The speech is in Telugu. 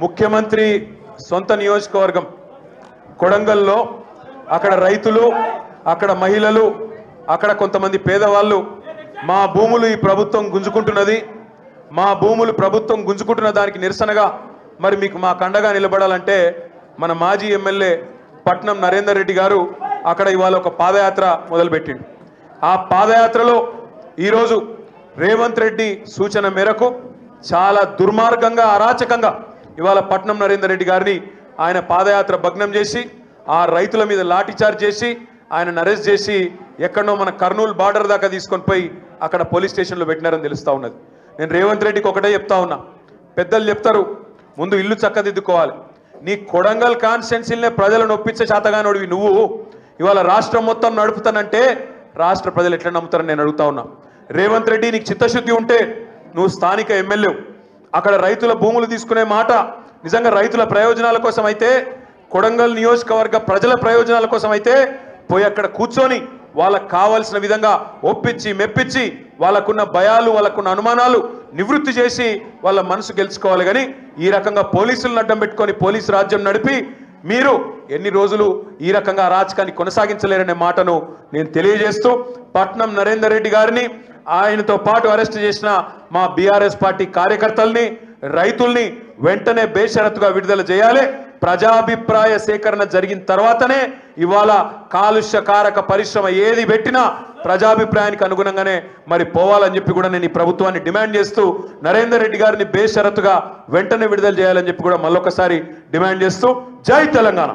ముఖ్యమంత్రి సొంత నియోజకవర్గం కొడంగల్లో అక్కడ రైతులు, అక్కడ మహిళలు, అక్కడ కొంతమంది పేదవాళ్ళు మా భూములు ఈ ప్రభుత్వం గుంజుకుంటున్నది, మా భూములు ప్రభుత్వం గుంజుకుంటున్న దానికి నిరసనగా మరి మీకు మా కండగా నిలబడాలంటే మన మాజీ ఎమ్మెల్యే పట్నం నరేందర్ రెడ్డి గారు అక్కడ ఇవాళ ఒక పాదయాత్ర మొదలుపెట్టిండు. ఆ పాదయాత్రలో ఈరోజు రేవంత్ రెడ్డి సూచన మేరకు చాలా దుర్మార్గంగా, అరాచకంగా ఇవాళ పట్నం నరేందర్ రెడ్డి గారిని ఆయన పాదయాత్ర భగ్నం చేసి ఆ రైతుల మీద లాఠీచార్జ్ చేసి ఆయన అరెస్ట్ చేసి ఎక్కడో మన కర్నూలు బార్డర్ దాకా తీసుకొని పోయి అక్కడ పోలీస్ స్టేషన్లో పెట్టినారని తెలుస్తూ ఉన్నది. నేను రేవంత్ రెడ్డికి ఒకటే చెప్తా ఉన్నా, పెద్దలు చెప్తారు ముందు ఇల్లు చక్కదిద్దుకోవాలి. నీ కొడంగల్ కాన్స్టిట్యున్సీలనే ప్రజలను ఒప్పించే శాతగానోడివి నువ్వు ఇవాళ రాష్ట్రం మొత్తం నడుపుతానంటే రాష్ట్ర ప్రజలు ఎట్లా నమ్ముతారని నేను అడుగుతా ఉన్నా. రేవంత్ రెడ్డి నీకు చిత్తశుద్ధి ఉంటే నువ్వు స్థానిక ఎమ్మెల్యే, అక్కడ రైతుల భూములు తీసుకునే మాట నిజంగా రైతుల ప్రయోజనాల కోసం అయితే, కొడంగల్ నియోజకవర్గ ప్రజల ప్రయోజనాల కోసం అయితే పోయి అక్కడ కూర్చొని వాళ్ళకు కావాల్సిన విధంగా ఒప్పించి మెప్పించి వాళ్ళకున్న భయాలు, వాళ్ళకున్న అనుమానాలు నివృత్తి చేసి వాళ్ళ మనసు గెలుచుకోవాలి. కానీ ఈ రకంగా పోలీసులను అడ్డం పెట్టుకొని పోలీసు రాజ్యం నడిపి మీరు ఎన్ని రోజులు ఈ రకంగా అరాచకాన్ని కొనసాగించలేరనే మాటను నేను తెలియజేస్తూ పట్నం నరేందర్ రెడ్డి గారిని, ఆయనతో పాటు అరెస్ట్ చేసిన మా బీఆర్ఎస్ పార్టీ కార్యకర్తల్ని, రైతుల్ని వెంటనే బేషరతుగా విడుదల చేయాలి. ప్రజాభిప్రాయ సేకరణ జరిగిన తర్వాతనే ఇవాళ కాలుష్యకారక పరిశ్రమ ఏది పెట్టినా ప్రజాభిప్రాయానికి అనుగుణంగానే మరి పోవాలని చెప్పి కూడా నేను ఈ ప్రభుత్వాన్ని డిమాండ్ చేస్తూ నరేందర్ రెడ్డి గారిని బేషరతుగా వెంటనే విడుదల చేయాలని చెప్పి కూడా మళ్ళొకసారి డిమాండ్ చేస్తూ జై తెలంగాణ.